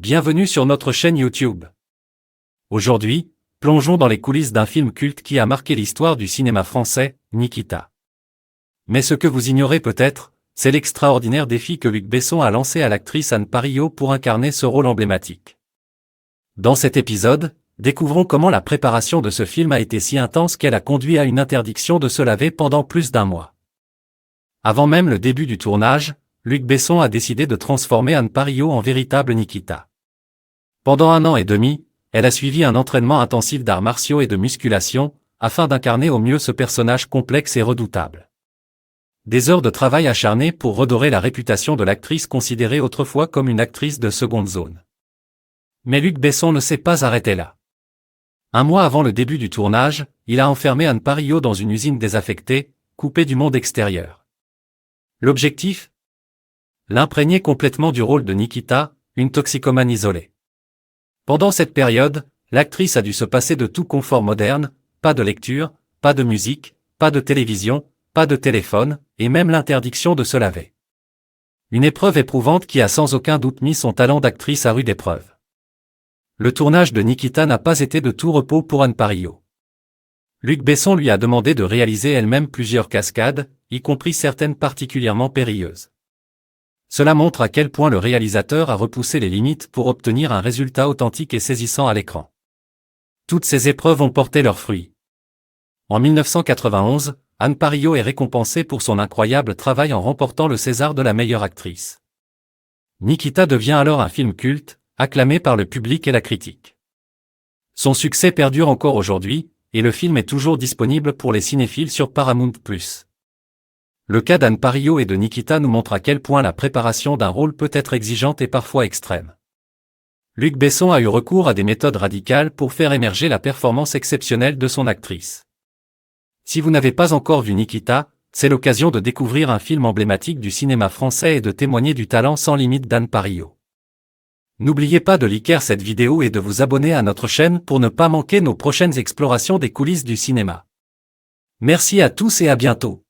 Bienvenue sur notre chaîne YouTube. Aujourd'hui, plongeons dans les coulisses d'un film culte qui a marqué l'histoire du cinéma français, Nikita. Mais ce que vous ignorez peut-être, c'est l'extraordinaire défi que Luc Besson a lancé à l'actrice Anne Parillot pour incarner ce rôle emblématique. Dans cet épisode, découvrons comment la préparation de ce film a été si intense qu'elle a conduit à une interdiction de se laver pendant plus d'1 mois. Avant même le début du tournage, Luc Besson a décidé de transformer Anne Parillot en véritable Nikita. Pendant 1 an et demi, elle a suivi un entraînement intensif d'arts martiaux et de musculation, afin d'incarner au mieux ce personnage complexe et redoutable. Des heures de travail acharné pour redorer la réputation de l'actrice considérée autrefois comme une actrice de seconde zone. Mais Luc Besson ne s'est pas arrêté là. 1 mois avant le début du tournage, il a enfermé Anne Parillot dans une usine désaffectée, coupée du monde extérieur. L'objectif ? L'imprégner complètement du rôle de Nikita, une toxicomane isolée. Pendant cette période, l'actrice a dû se passer de tout confort moderne, pas de lecture, pas de musique, pas de télévision, pas de téléphone, et même l'interdiction de se laver. Une épreuve éprouvante qui a sans aucun doute mis son talent d'actrice à rude épreuve. Le tournage de Nikita n'a pas été de tout repos pour Anne Parillot. Luc Besson lui a demandé de réaliser elle-même plusieurs cascades, y compris certaines particulièrement périlleuses. Cela montre à quel point le réalisateur a repoussé les limites pour obtenir un résultat authentique et saisissant à l'écran. Toutes ces épreuves ont porté leurs fruits. En 1991, Anne Parillot est récompensée pour son incroyable travail en remportant le César de la meilleure actrice. Nikita devient alors un film culte, acclamé par le public et la critique. Son succès perdure encore aujourd'hui, et le film est toujours disponible pour les cinéphiles sur Paramount+. Le cas d'Anne Parillot et de Nikita nous montre à quel point la préparation d'un rôle peut être exigeante et parfois extrême. Luc Besson a eu recours à des méthodes radicales pour faire émerger la performance exceptionnelle de son actrice. Si vous n'avez pas encore vu Nikita, c'est l'occasion de découvrir un film emblématique du cinéma français et de témoigner du talent sans limite d'Anne Parillot. N'oubliez pas de liker cette vidéo et de vous abonner à notre chaîne pour ne pas manquer nos prochaines explorations des coulisses du cinéma. Merci à tous et à bientôt.